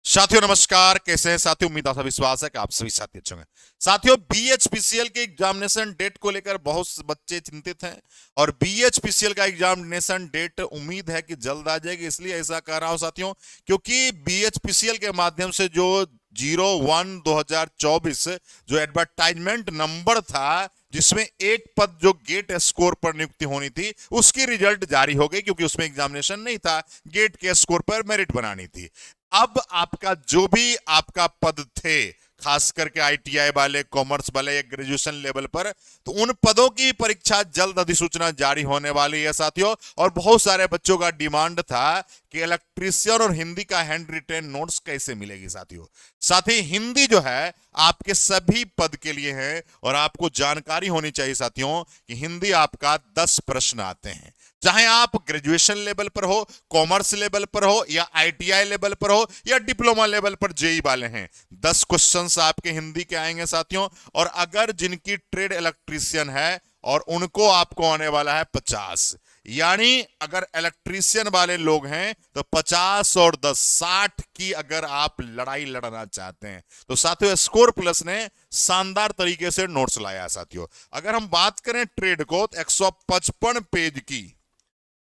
साथियों नमस्कार, कैसे हैं साथियों। उम्मीद आशा विश्वास है कि आप सभी साथी अच्छे होंगे। साथियों, बीएचपीसीएल के एग्जामिनेशन डेट को लेकर बहुत से बच्चे चिंतित हैं और बीएचपीसीएल का एग्जामिनेशन डेट उम्मीद है कि जल्द आ जाएगी। इसलिए ऐसा कह रहा हूं साथियों, क्योंकि बीएचपीसीएल के माध्यम से जो 01/2024 जो एडवर्टाइजमेंट नंबर था, जिसमें एक पद जो गेट स्कोर पर नियुक्ति होनी थी, उसकी रिजल्ट जारी हो गई, क्योंकि उसमें एग्जामिनेशन नहीं था, गेट के स्कोर पर मेरिट बनानी थी। अब आपका जो भी आपका पद थे, खास करके आईटीआई वाले, कॉमर्स वाले या ग्रेजुएशन लेवल पर, तो उन पदों की परीक्षा जल्द अधिसूचना जारी होने वाली है साथियों। और बहुत सारे बच्चों का डिमांड था कि इलेक्ट्रीशियन और हिंदी का हैंड रिटेन नोट्स कैसे मिलेगी साथियों। साथ ही हिंदी जो है आपके सभी पद के लिए है और आपको जानकारी होनी चाहिए साथियों कि हिंदी आपका 10 प्रश्न आते हैं। चाहे आप ग्रेजुएशन लेवल पर हो, कॉमर्स लेवल पर हो, या आईटीआई लेवल पर हो, या डिप्लोमा लेवल पर जेई वाले हैं, 10 क्वेश्चंस आपके हिंदी के आएंगे साथियों। और अगर जिनकी ट्रेड इलेक्ट्रीशियन है और उनको आपको आने वाला है 50, यानी अगर इलेक्ट्रीशियन वाले लोग हैं तो 50 और 10 60 की अगर आप लड़ाई लड़ना चाहते हैं तो साथियों स्कोर प्लस ने शानदार तरीके से नोट्स लाया साथियों। अगर हम बात करें ट्रेड को, तो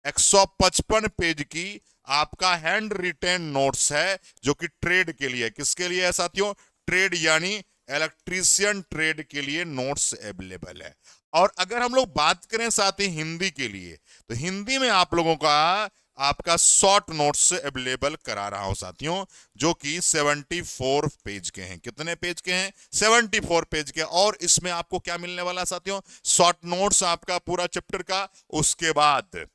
155 पेज की आपका हैंड रिटेन नोट्स है, जो कि ट्रेड के लिए, किसके लिए है साथियों, ट्रेड यानी इलेक्ट्रीशियन ट्रेड के लिए नोट्स अवेलेबल है। और अगर हम लोग बात करें साथ ही हिंदी के लिए, तो हिंदी में आप लोगों का आपका शॉर्ट नोट्स अवेलेबल करा रहा हूं साथियों, जो कि 74 पेज के हैं। कितने पेज के हैं? 74 पेज के। और इसमें आपको क्या मिलने वाला साथियों? शॉर्ट नोट्स आपका पूरा चैप्टर का, उसके बाद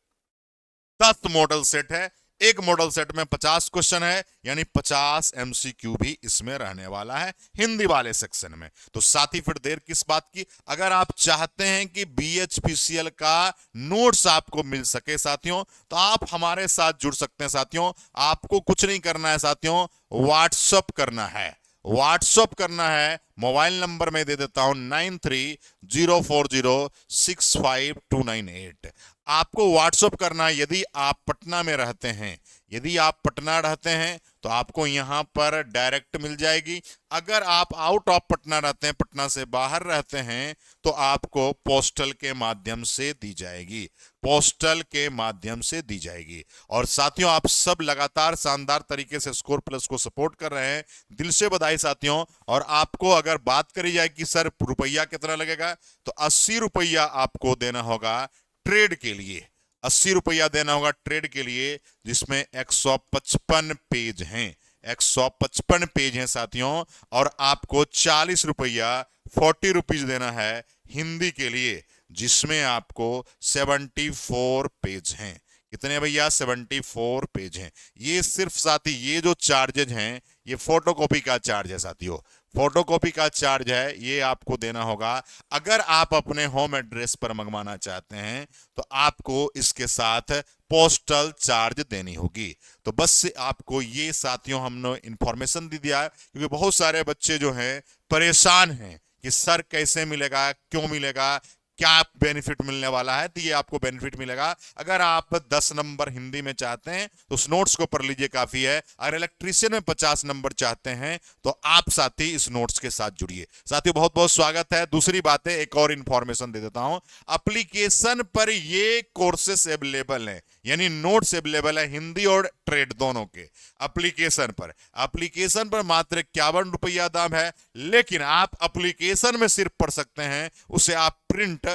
10 मॉडल सेट है। एक मॉडल सेट में 50 क्वेश्चन है, यानी 50 एमसीक्यू भी इसमें रहने वाला है हिंदी वाले सेक्शन में। तो साथ ही फिर देर किस बात की, अगर आप चाहते हैं कि बीएचपीसीएल का नोट्स आपको मिल सके साथियों, तो आप हमारे साथ जुड़ सकते हैं साथियों। आपको कुछ नहीं करना है साथियों, व्हाट्सअप करना है। व्हाट्सअप करना है, मोबाइल नंबर में दे देता हूं 9304065298। आपको व्हाट्सअप करना है। यदि आप पटना में रहते हैं, यदि आप पटना रहते हैं तो आपको यहां पर डायरेक्ट मिल जाएगी। अगर आप आउट ऑफ पटना रहते हैं, पटना से बाहर रहते हैं, तो आपको पोस्टल के माध्यम से दी जाएगी, पोस्टल के माध्यम से दी जाएगी। और साथियों, आप सब लगातार शानदार तरीके से स्कोर प्लस को सपोर्ट कर रहे हैं, दिल से बधाई साथियों। और आपको अगर बात करी जाए कि सर रुपया कितना लगेगा, तो 80 रुपया आपको देना होगा ट्रेड के लिए। 80 रुपया देना होगा ट्रेड के लिए, जिसमें 155 पेज हैं। 155 पेज हैं साथियों। और आपको 40 रुपया 40 रुपीज देना है हिंदी के लिए, जिसमें आपको 74 पेज हैं। कितने भैया? 74 पेज हैं। ये सिर्फ साथी, ये जो चार्जेज हैं, ये फोटोकॉपी का चार्ज है साथियों। फोटोकॉपी का चार्ज है, ये आपको देना होगा। अगर आप अपने होम एड्रेस पर मंगवाना चाहते हैं तो आपको इसके साथ पोस्टल चार्ज देनी होगी। तो बस आपको ये साथियों हमने इंफॉर्मेशन दे दिया, क्योंकि बहुत सारे बच्चे जो हैं परेशान हैं कि सर कैसे मिलेगा, क्यों मिलेगा, क्या बेनिफिट मिलने वाला है। तो ये आपको बेनिफिट मिलेगा। अगर आप 10 नंबर हिंदी में चाहते हैं तो उस नोट्स को पढ़ लीजिए, काफी है। अगर इलेक्ट्रीशियन में 50 नंबर चाहते हैं तो आप साथी इस नोट्स के साथ जुड़िए। साथियों, बहुत बहुत स्वागत है। दूसरी बात है, एक और इंफॉर्मेशन दे देता हूं, एप्लीकेशन पर ये कोर्सेस अवेलेबल हैं, यानी नोट्स अवेलेबल है हिंदी और ट्रेड दोनों के। एप्लीकेशन पर मात्र 51 रुपया दाम है, लेकिन आप एप्लीकेशन में सिर्फ पढ़ सकते हैं, उसे आप प्रिंट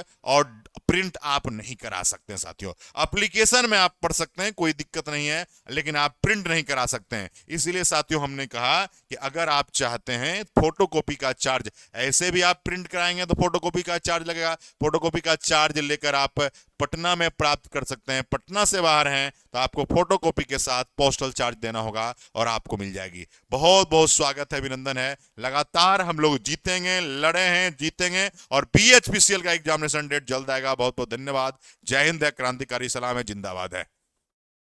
आप नहीं करा सकते साथियों। एप्लीकेशन में आप पढ़ सकते हैं, कोई दिक्कत नहीं है, लेकिन आप प्रिंट नहीं करा सकते हैं। इसलिए साथियों हमने कहा कि अगर आप चाहते हैं फोटोकॉपी का चार्ज, ऐसे भी आप प्रिंट कराएंगे तो फोटोकॉपी का चार्ज लगेगा, फोटोकॉपी का चार्ज लेकर आप पटना में प्राप्त कर सकते हैं। पटना से बाहर हैं तो आपको फोटोकॉपी के साथ पोस्टल चार्ज देना होगा और आपको मिल जाएगी। बहुत बहुत स्वागत है, अभिनंदन है। लगातार हम लोग जीतेंगे, लड़े हैं, जीतेंगे। और बीएचपीसीएल का एग्जामिनेशन डेट जल्द आएगा। बहुत बहुत धन्यवाद। जय हिंद है, क्रांतिकारी सलाम है, जिंदाबाद है।